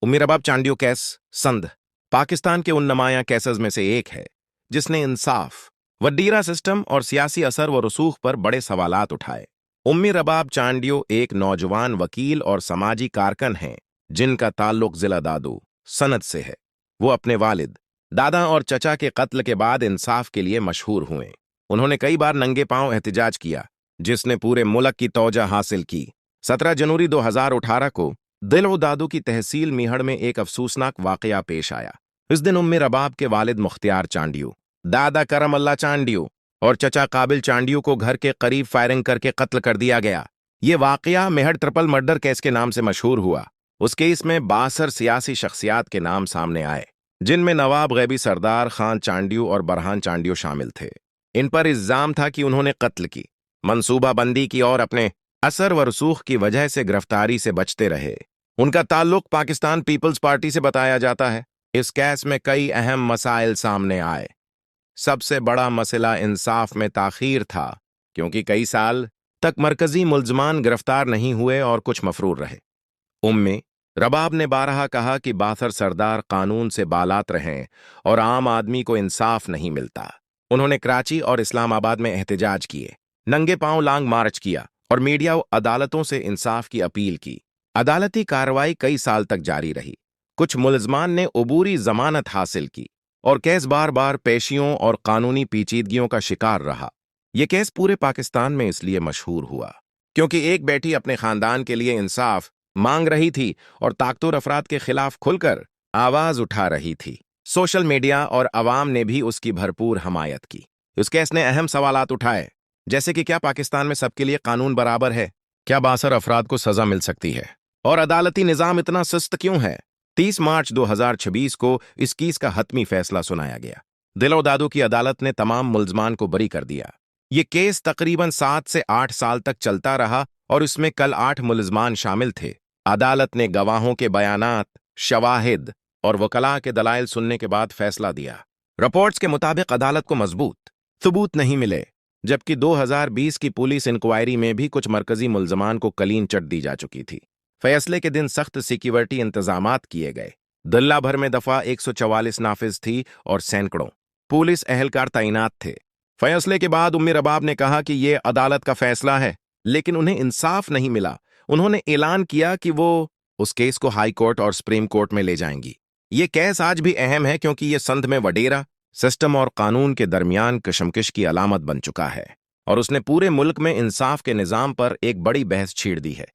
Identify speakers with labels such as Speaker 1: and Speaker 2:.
Speaker 1: उम्मी रबाब चांडियो केस संध पाकिस्तान के उन नुमाया केसेस में से एक है जिसने इंसाफ, वडीरा सिस्टम और सियासी असर व रसूख पर बड़े सवालात उठाए। उम्मी रबाब चांडियो एक नौजवान वकील और समाजी कारकन हैं जिनका ताल्लुक जिला दादू सनद से है। वो अपने वालिद, दादा और चचा के कत्ल के बाद इंसाफ के लिए मशहूर हुए। उन्होंने कई बार नंगे पांव एहतिजाज किया जिसने पूरे मुल्क की तौजा हासिल की। 17 जनवरी 2018 को दिलो दादू की तहसील मीहड़ में एक अफसोसनाक वाकया पेश आया। इस दिन उम्मी रबाब के वालिद मुख्तियार चांडियो, दादा करम अल्लाह चांडियो और चचा काबिल चांडियो को घर के करीब फायरिंग करके कत्ल कर दिया गया। ये वाकया मेहड़ ट्रिपल मर्डर केस के नाम से मशहूर हुआ। उस केस में 62 सियासी शख्सियात के नाम सामने आए जिनमें नवाब गैबी सरदार खान चांडियो और बरहान चांडियो शामिल थे। इन पर इल्जाम था कि उन्होंने कत्ल की मनसूबाबंदी की और अपने असर व रसूख की वजह से गिरफ्तारी से बचते रहे। उनका ताल्लुक पाकिस्तान पीपल्स पार्टी से बताया जाता है। इस केस में कई अहम मसाइल सामने आए। सबसे बड़ा मसला इंसाफ में ताखीर था क्योंकि कई साल तक मरकजी मुल्जमान गिरफ्तार नहीं हुए और कुछ मफरूर रहे। उम्मी रबाब ने बारहा कहा कि बाथर सरदार कानून से बालात रहें और आम आदमी को इंसाफ नहीं मिलता। उन्होंने कराची और इस्लामाबाद में एहतिजाज किए, नंगे पांव लॉन्ग मार्च किया और मीडिया व अदालतों से इंसाफ की अपील की। अदालती कार्रवाई कई साल तक जारी रही। कुछ मुलजमान ने अबूरी जमानत हासिल की और केस बार बार पेशियों और कानूनी पेचीदगियों का शिकार रहा। यह केस पूरे पाकिस्तान में इसलिए मशहूर हुआ क्योंकि एक बेटी अपने खानदान के लिए इंसाफ मांग रही थी और ताकतवर अफराद के खिलाफ खुलकर आवाज उठा रही थी। सोशल मीडिया और अवाम ने भी उसकी भरपूर हमायत की। इस केस ने अहम सवालात उठाए जैसे कि क्या पाकिस्तान में सबके लिए कानून बराबर है, क्या बासर अफराद को सजा मिल सकती है और अदालती निजाम इतना सुस्त क्यों है। 30 मार्च 2026 को इस केस का हतमी फैसला सुनाया गया। दिलो दादू की अदालत ने तमाम मुल्जमान को बरी कर दिया। ये केस तकरीबन 7 से 8 साल तक चलता रहा और इसमें कल 8 मुल्जमान शामिल थे। अदालत ने गवाहों के बयानात, शवाहिद और वकला के दलाइल सुनने के बाद फैसला दिया। रिपोर्ट्स के मुताबिक अदालत को मजबूत सबूत नहीं मिले, जबकि 2020 की पुलिस इंक्वायरी में भी कुछ मरकजी मुल्जमान को कलीन चट दी जा चुकी थी। फैसले के दिन सख्त सिक्योरिटी इंतजामात किए गए। दिल्ला भर में दफा 144 नाफिज थी और सैकड़ों पुलिस एहलकार तैनात थे। फैसले के बाद उम्मी रबाब ने कहा कि यह अदालत का फैसला है, लेकिन उन्हें इंसाफ नहीं मिला। उन्होंने ऐलान किया कि वो उस केस को हाई कोर्ट और सुप्रीम कोर्ट में ले जाएंगी। ये केस आज भी अहम है क्योंकि ये संध में वडेरा सिस्टम और कानून के दरमियान कशमकश की अलामत बन चुका है और उसने पूरे मुल्क में इंसाफ के निजाम पर एक बड़ी बहस छेड़ दी है।